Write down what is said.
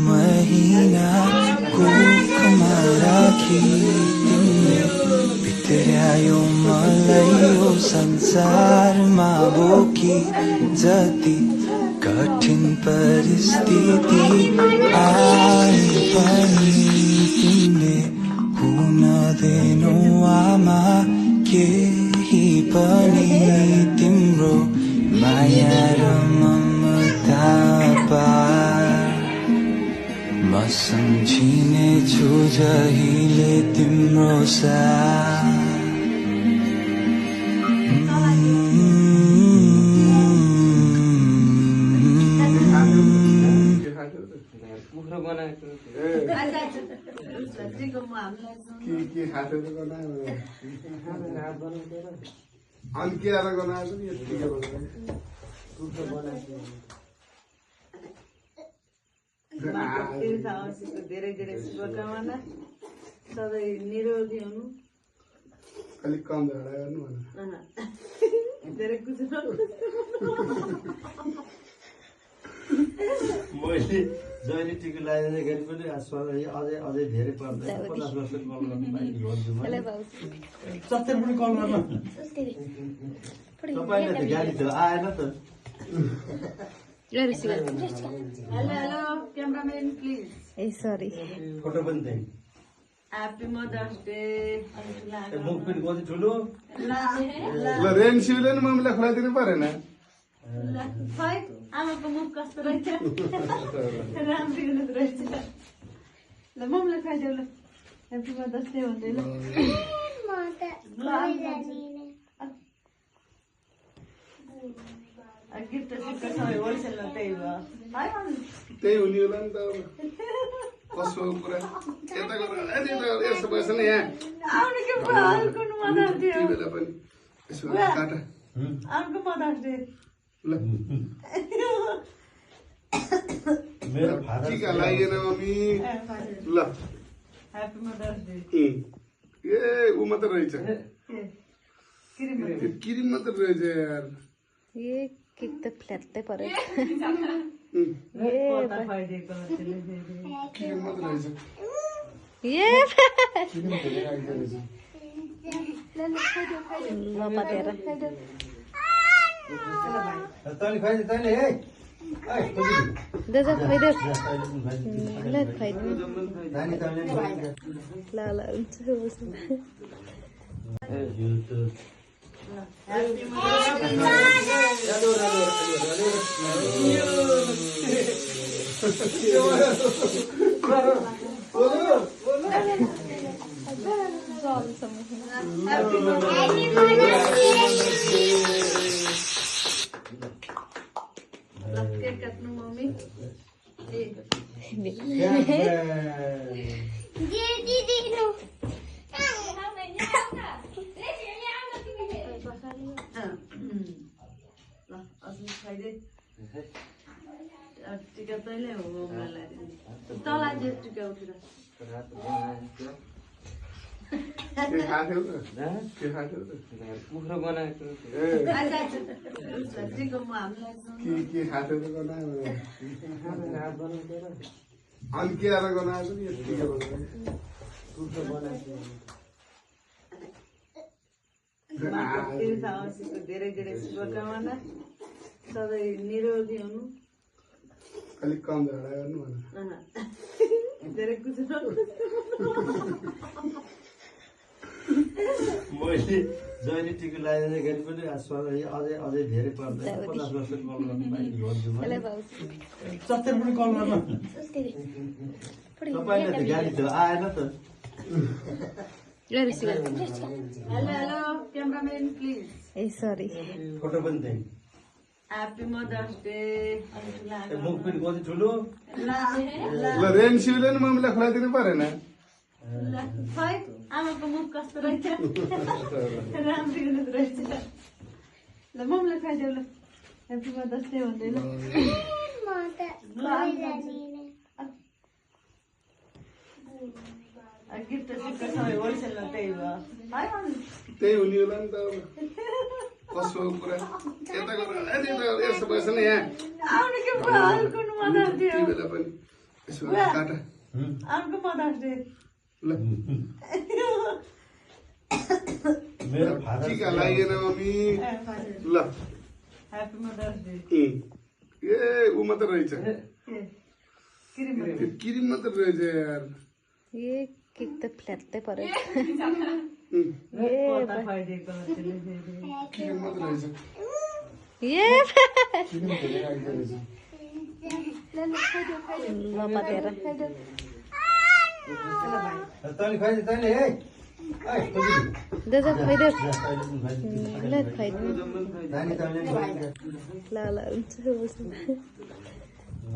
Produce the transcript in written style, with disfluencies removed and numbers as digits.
महीना कुखमा राखी तिमीले भित्र्यायो मलाई यो संसारमा बोकी जति कठिन परिस्थिति आए पनि तिमीले हुन दिनु आमा केही पनि तिम्रो माया र ममता म सम्झिनेछु जहिले तिम्रो साथ धेरै धेरै शुभकामना सधैँ निरोगी हुनु अलिक कम झगडा गर्नु धेरै कुछ मैले जहिले टिकट लगाइदिँदै पनि अझै धेरै पर्दैन 50 वर्ष कल गर्नु पाइन्छ भन्छु मैले 70 पनि कल गर्न तपाईँले त गाडी त आएन त hello hello cameraman please A sorry photo पनि थिएँ ह्यापी मदर्स डे मुख पनि कति ठुलो ल रेन सिउले नि मम्मीलाई खुलाइदिनु परेन खै आमाको मुख कस्तो रहेछ राम्रो हुँदो रहेछ ल मम्मीलाई खाइदेऊ ल ह्यापी मदर्स डे भन्दै ल गिफ्ट सबै होलसेलमा त्यही भयो त्यही हुने होला नि त कसो कुरा यता गर यसो बस न यहाँ आउने के हल्को मदर्स डे ती बेला पनि यसो काटा आमको मदर्स डे ल मेरो फादर टिका लागेन मम्मी ल ह्यापी मदर्स डे ए ऊ मात्र रहेछ क्रिम मात्र रहेछ यार ये केक त फ्ल्याटै पर्यो पता खाइदिएको क्रिम मात्र रहेछ ये क्रिम धेरै आइदिएको रहेछ ल पतेर तैँले खाइदे तैँले हे दे खाइदेऊ ल खाइदेऊ नानी तैँले ल हुन्छ ह्यापी केक काट्नु मम्मी खाइदे टिका तैँले हो मलाई तल आज टिका उठेर के खाथ्यौ त के खाथ्यौ त कुखुरा बनाएको टिको म हामीलाई के खाथ्यौ त बनायो अनि के आएर बनाएको नि टिका कुखुरा बनाएको धेरै धेरै शुभकामना सधैँ निरोगी हुनु अलिक कम झगडा गर्नु धेरै कुछ मैले जहिले टिकट लगाइदिँदै पनि अझै धेरै पर्दैन 50 वर्ष कल गर्नु पाइन्छ भन्छु मैले 70 पनि कल गर्न तपाईँले त गाडी त आएन त hello hello cameraman please A sorry photo पनि थिएँ ह्यापी मदर्स डे मुख पनि कति ठुलो ल रेन सिउले नि मम्मीलाई खुलाइदिनु परेन खै आमाको मुख कस्तो रहेछ राम्रो हुँदो रहेछ ल मम्मीलाई खाइदेऊ ल ह्यापी मदर्स डे भन्दै ल गिफ्ट सबै होलसेलमा त्यही भयो त्यही हुने होला नि त कसो कुरा यता गर यसो बस न यहाँ आउनु के भयो अर्को मदर्स डे ती बेला पनि यसो काटा अर्को मदर्स डे ल मेरो फादर टिका लागेन मम्मी ल ह्यापी मदर्स डे ए ऊ मात्र रहेछ क्रिम त्यो क्रिम मात्र रहेछ यार ए केक त फ्ल्याट्टै पऱ्यो पोता खुवाइदिएको त्यसले दे क्रिम मात्र रहेछ ए क्रिम धेरै आएको रहेछ नपातेर तैँले खुवाइदे तैँले है दाजु खुवाइदेऊ ल खुवाइदिनु नानी तैँले ल हुन्छ